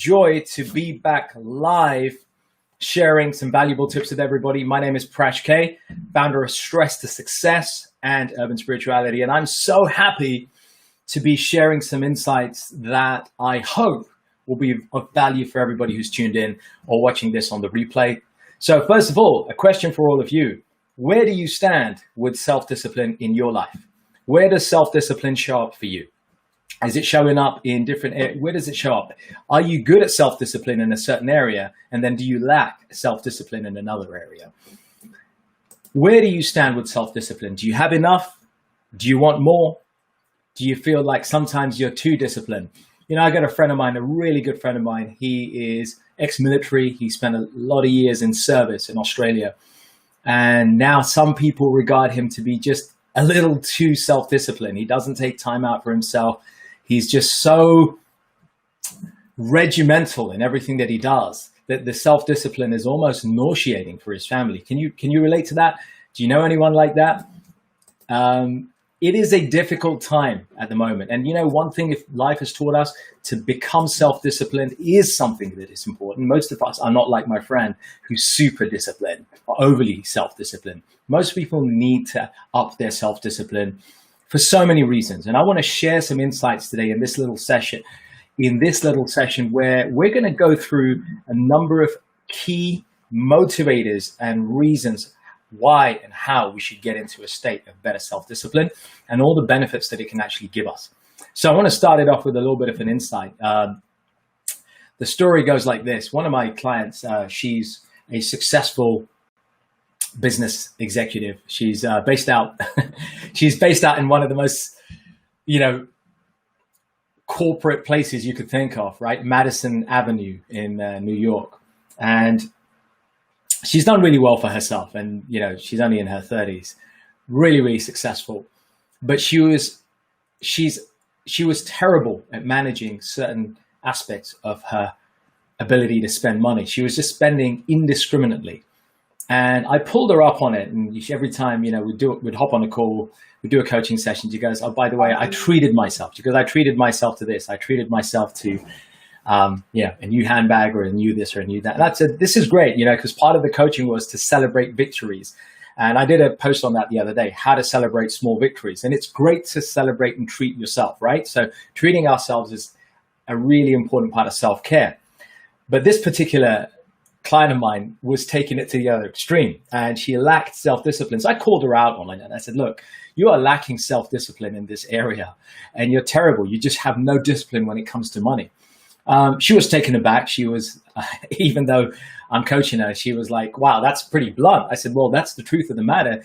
joy to be back live, sharing some valuable tips with everybody. My name is Prash K, founder of Stress to Success and Urban Spirituality. And I'm so happy to be sharing some insights that I hope will be of value for everybody who's tuned in or watching this on the replay. So first of all, a question for all of you. Where do you stand with self-discipline in your life? Where does self-discipline show up for you? Is it showing up in different areas? Where does it show up? Are you good at self-discipline in a certain area? And then do you lack self-discipline in another area? Where do you stand with self-discipline? Do you have enough? Do you want more? Do you feel like sometimes you're too disciplined? You know, I got a friend of mine, a really good friend of mine. He is ex-military. He spent a lot of years in service in Australia. And now some people regard him to be just a little too self-disciplined. He doesn't take time out for himself. He's just so regimental in everything that he does that the self-discipline is almost nauseating for his family. Can you relate to that? Do you know anyone like that? It is a difficult time at the moment. And you know, one thing if life has taught us, to become self-disciplined is something that is important. Most of us are not like my friend who's super disciplined or overly self-disciplined. Most people need to up their self-discipline for so many reasons. And I want to share some insights today in this little session, where we're going to go through a number of key motivators and reasons why and how we should get into a state of better self-discipline and all the benefits that it can actually give us. So I want to start it off with a little bit of an insight. The story goes like this. One of my clients, she's a successful business executive. She's based out in one of the most, corporate places you could think of, right? Madison Avenue in New York. And she's done really well for herself. And, she's only in her 30s, really, really successful. But she was terrible at managing certain aspects of her ability to spend money. She was just spending indiscriminately. And I pulled her up on it. And every time, we'd hop on a call, we'd do a coaching session. She goes, oh, by the way, I treated myself. She goes, I treated myself to this. I treated myself to, a new handbag or a new this or a new that. And I said, this is great, because part of the coaching was to celebrate victories. And I did a post on that the other day, how to celebrate small victories. And it's great to celebrate and treat yourself, right? So treating ourselves is a really important part of self-care. But this particular client of mine was taking it to the other extreme, and she lacked self-discipline. So I called her out on it and I said, look, you are lacking self-discipline in this area and you're terrible. You just have no discipline when it comes to money. She was taken aback. She was, even though I'm coaching her, she was like, wow, that's pretty blunt. I said, well, that's the truth of the matter.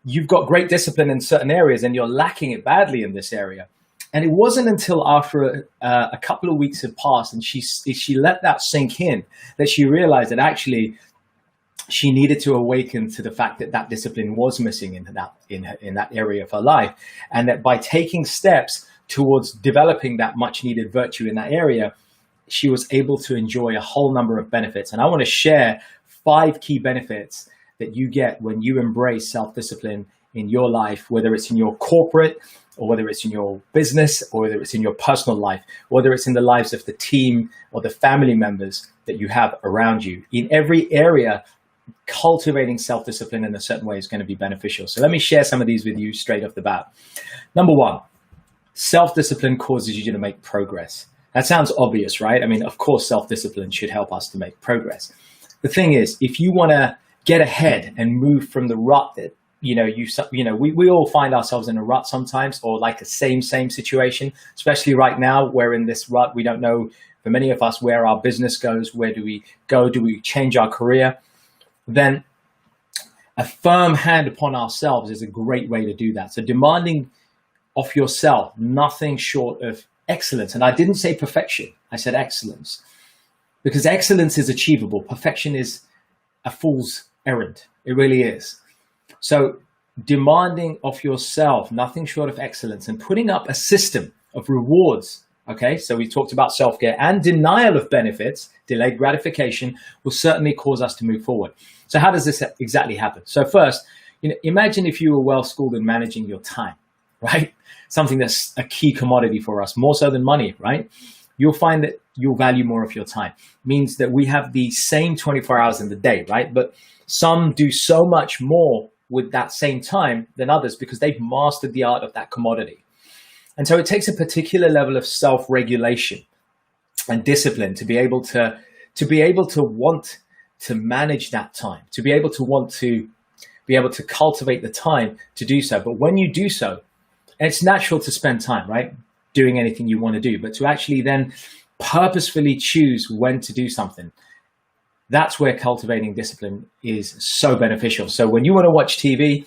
You've got great discipline in certain areas and you're lacking it badly in this area. And it wasn't until after a couple of weeks had passed and she let that sink in that she realized that actually she needed to awaken to the fact that that discipline was missing in that area of her life. And that by taking steps towards developing that much needed virtue in that area, she was able to enjoy a whole number of benefits. And I want to share 5 key benefits that you get when you embrace self-discipline in your life, whether it's in your corporate or whether it's in your business or whether it's in your personal life, whether it's in the lives of the team or the family members that you have around you. In every area, cultivating self-discipline in a certain way is going to be beneficial. So let me share some of these with you straight off the bat. Number 1, self-discipline causes you to make progress. That sounds obvious, right? I mean, of course, self-discipline should help us to make progress. The thing is, if you want to get ahead and move from the rut that, we all find ourselves in a rut sometimes, or like a same situation, especially right now, we're in this rut. We don't know, for many of us, where our business goes. Where do we go? Do we change our career? Then a firm hand upon ourselves is a great way to do that. So demanding of yourself nothing short of excellence. And I didn't say perfection, I said excellence, because excellence is achievable. Perfection is a fool's errand. It really is. So demanding of yourself nothing short of excellence and putting up a system of rewards. Okay, so we talked about self-care, and denial of benefits, delayed gratification, will certainly cause us to move forward. So how does this exactly happen? So first, imagine if you were well-schooled in managing your time, right? Something that's a key commodity for us, more so than money, right? you'll find that you'll value more of your time. Means that we have the same 24 hours in the day, right? But some do so much more with that same time than others because they've mastered the art of that commodity. And so it takes a particular level of self-regulation and discipline to be able to want to manage that time, to be able to cultivate the time to do so. But when you do so, and it's natural to spend time, right, doing anything you want to do, but to actually then purposefully choose when to do something, that's where cultivating discipline is so beneficial. So when you want to watch TV,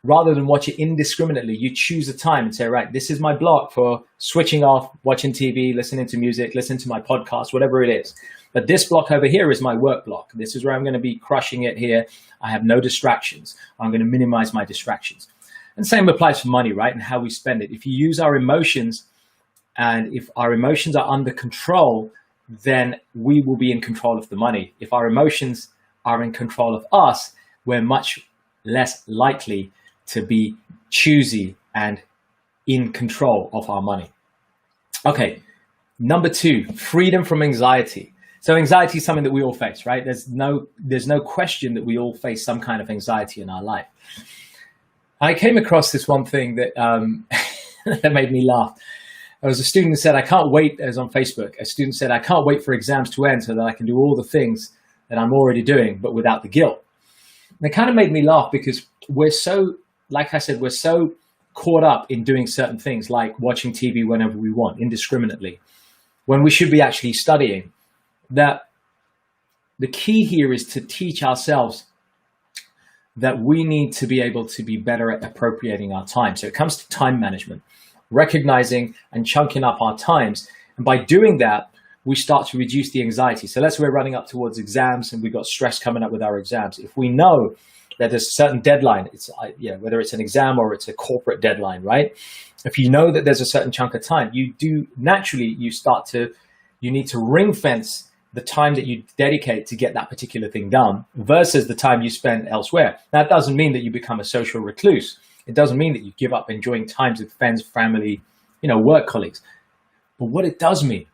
rather than watch it indiscriminately, you choose a time and say, right, this is my block for switching off, watching TV, listening to music, listening to my podcast, whatever it is. But this block over here is my work block. This is where I'm going to be crushing it here. I have no distractions. I'm going to minimize my distractions. And same applies for money, right? And how we spend it. If you use our emotions, and if our emotions are under control, then we will be in control of the money. If our emotions are in control of us, we're much less likely to be choosy and in control of our money. Okay, number 2, freedom from anxiety. So anxiety is something that we all face, right? There's no question that we all face some kind of anxiety in our life. I came across this one thing that that made me laugh. There was a student who said, I can't wait, as on Facebook, a student said, I can't wait for exams to end so that I can do all the things that I'm already doing, but without the guilt. And it kind of made me laugh because we're so, like I said, we're so caught up in doing certain things like watching TV whenever we want, indiscriminately, when we should be actually studying, that the key here is to teach ourselves that we need to be able to be better at appropriating our time. So it comes to time management, recognizing and chunking up our times. And by doing that, we start to reduce the anxiety. So let's say we're running up towards exams and we've got stress coming up with our exams. If we know that there's a certain deadline, it's whether it's an exam or it's a corporate deadline, right? If you know that there's a certain chunk of time, you need to ring fence the time that you dedicate to get that particular thing done versus the time you spend elsewhere. That doesn't mean that you become a social recluse. It doesn't mean that you give up enjoying times with friends, family, work colleagues. But what it does mean,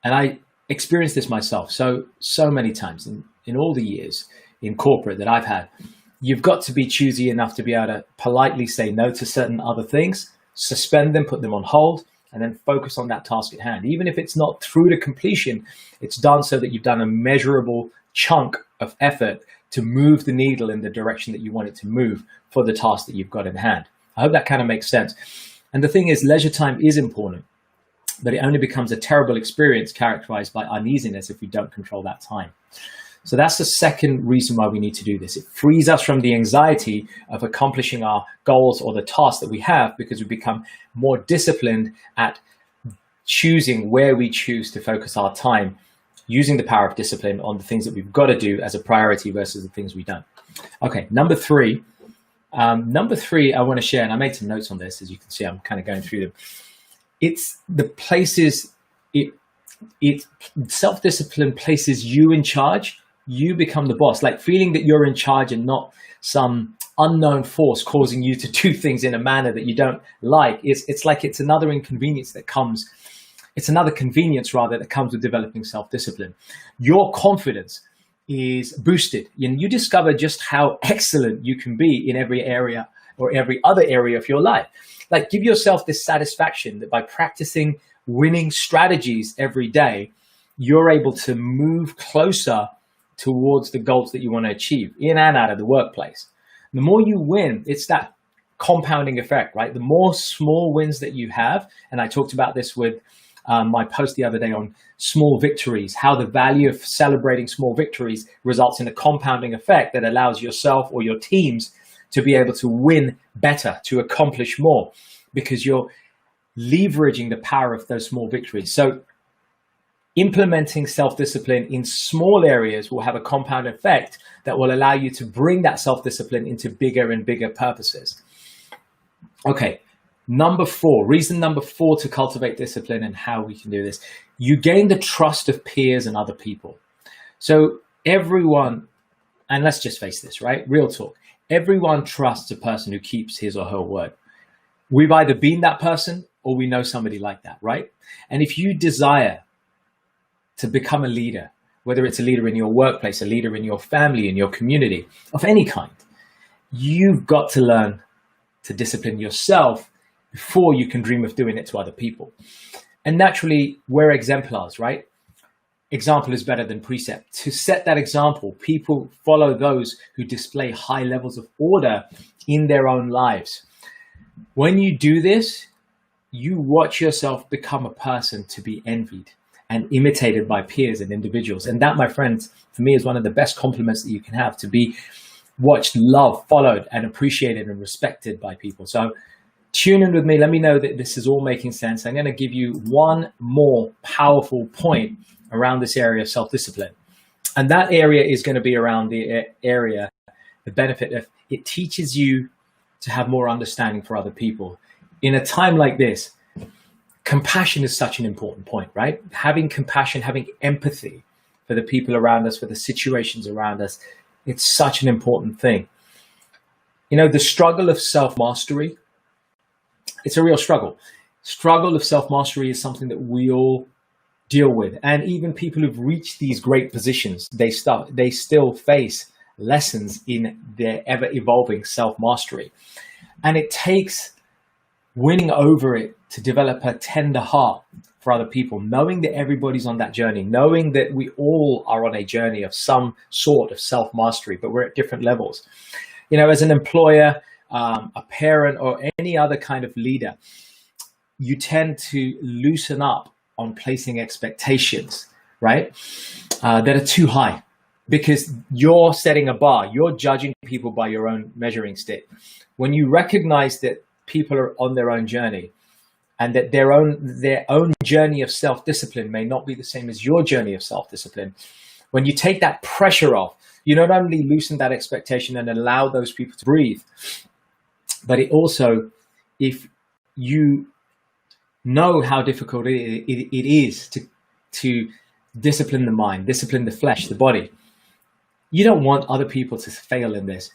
and I experienced this myself so many times in all the years in corporate that I've had, you've got to be choosy enough to be able to politely say no to certain other things, suspend them, put them on hold, and then focus on that task at hand. Even if it's not through to completion, it's done so that you've done a measurable chunk of effort to move the needle in the direction that you want it to move for the task that you've got in hand. I hope that kind of makes sense. And the thing is, leisure time is important, but it only becomes a terrible experience characterized by uneasiness if we don't control that time. So that's the second reason why we need to do this. It frees us from the anxiety of accomplishing our goals or the tasks that we have because we become more disciplined at choosing where we choose to focus our time, using the power of discipline on the things that we've got to do as a priority versus the things we don't. Okay, number 3. Number 3 I want to share, and I made some notes on this. As you can see, I'm kind of going through them. It's the places, self-discipline places you in charge. You become the boss, like feeling that you're in charge and not some unknown force causing you to do things in a manner that you don't like. It's like it's another inconvenience that comes. It's another convenience rather that comes with developing self-discipline. Your confidence is boosted and you discover just how excellent you can be in every area or every other area of your life. Like, give yourself this satisfaction that by practicing winning strategies every day, you're able to move closer towards the goals that you want to achieve in and out of the workplace. The more you win, it's that compounding effect, right? The more small wins that you have, and I talked about this with my post the other day on small victories, how the value of celebrating small victories results in a compounding effect that allows yourself or your teams to be able to win better, to accomplish more, because you're leveraging the power of those small victories. So implementing self-discipline in small areas will have a compound effect that will allow you to bring that self-discipline into bigger and bigger purposes. Okay, reason number 4 to cultivate discipline and how we can do this. You gain the trust of peers and other people. So everyone, and let's just face this, right? Real talk. Everyone trusts a person who keeps his or her word. We've either been that person or we know somebody like that, right? And if you desire to become a leader, whether it's a leader in your workplace, a leader in your family, in your community, of any kind, you've got to learn to discipline yourself before you can dream of doing it to other people. And naturally, we're exemplars, right? Example is better than precept. To set that example, people follow those who display high levels of order in their own lives. When you do this, you watch yourself become a person to be envied and imitated by peers and individuals. And that, my friends, for me is one of the best compliments that you can have, to be watched, loved, followed, and appreciated and respected by people. So tune in with me. Let me know that this is all making sense. I'm going to give you one more powerful point around this area of self-discipline. And that area is going to be around the benefit of it teaches you to have more understanding for other people. In a time like this, compassion is such an important point, right? Having compassion, having empathy for the people around us, for the situations around us, it's such an important thing. You know, the struggle of self-mastery, it's a real struggle. Struggle of self-mastery is something that we all deal with. And even people who've reached these great positions, they still face lessons in their ever-evolving self-mastery. And it takes winning over it to develop a tender heart for other people, knowing that everybody's on that journey, knowing that we all are on a journey of some sort of self-mastery, but we're at different levels. You know, as an employer, a parent, or any other kind of leader, you tend to loosen up on placing expectations, right, that are too high, because you're setting a bar, you're judging people by your own measuring stick. When you recognize that people are on their own journey, and that their own journey of self-discipline may not be the same as your journey of self-discipline, when you take that pressure off, you not only loosen that expectation and allow those people to breathe, but it also, if you know how difficult it is to discipline the mind, discipline the flesh, the body, you don't want other people to fail in this.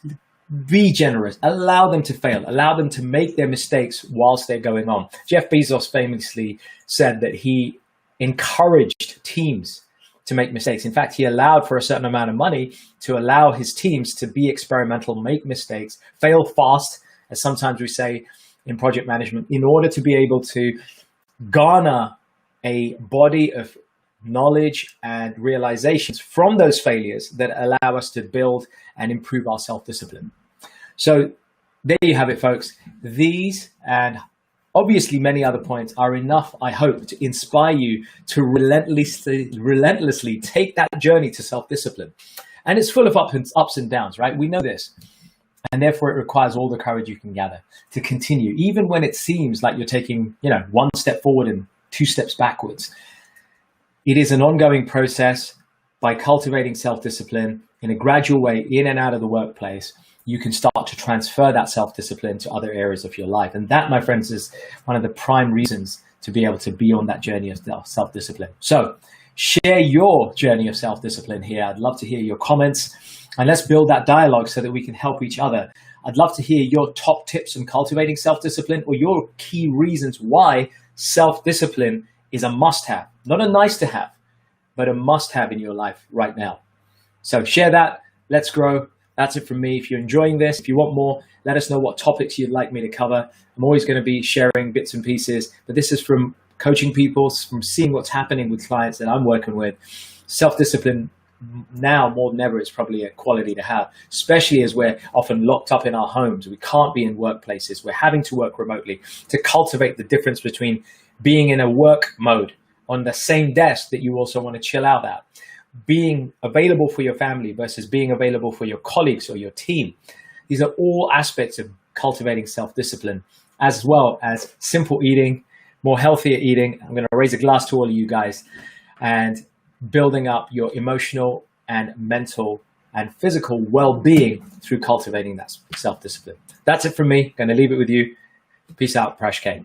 Be generous, allow them to fail, allow them to make their mistakes whilst they're going on. Jeff Bezos famously said that he encouraged teams to make mistakes. In fact, he allowed for a certain amount of money to allow his teams to be experimental, make mistakes, fail fast, as sometimes we say in project management, in order to be able to garner a body of knowledge and realizations from those failures that allow us to build and improve our self-discipline. So there you have it, folks. These and obviously many other points are enough, I hope, to inspire you to relentlessly take that journey to self-discipline. And it's full of ups and downs, right? We know this. And therefore it requires all the courage you can gather to continue, even when it seems like you're taking, one step forward and two steps backwards. It is an ongoing process. By cultivating self-discipline in a gradual way in and out of the workplace, you can start to transfer that self-discipline to other areas of your life. And that, my friends, is one of the prime reasons to be able to be on that journey of self-discipline. So share your journey of self-discipline here. I'd love to hear your comments, and let's build that dialogue so that we can help each other. I'd love to hear your top tips on cultivating self-discipline, or your key reasons why self-discipline is a must-have, not a nice-to-have, but a must-have in your life right now. So share that. Let's grow. That's it from me. If you're enjoying this, if you want more, let us know what topics you'd like me to cover. I'm always going to be sharing bits and pieces, but this is from coaching people, from seeing what's happening with clients that I'm working with. Self-discipline now more than ever is probably a quality to have, especially as we're often locked up in our homes. We can't be in workplaces. We're having to work remotely. To cultivate the difference between being in a work mode on the same desk that you also want to chill out at, being available for your family versus being available for your colleagues or your team. These are all aspects of cultivating self-discipline, as well as simple eating, more healthier eating. I'm going to raise a glass to all of you guys, and building up your emotional and mental and physical well-being through cultivating that self-discipline. That's it from me. Going to leave it with you. Peace out, Prash K.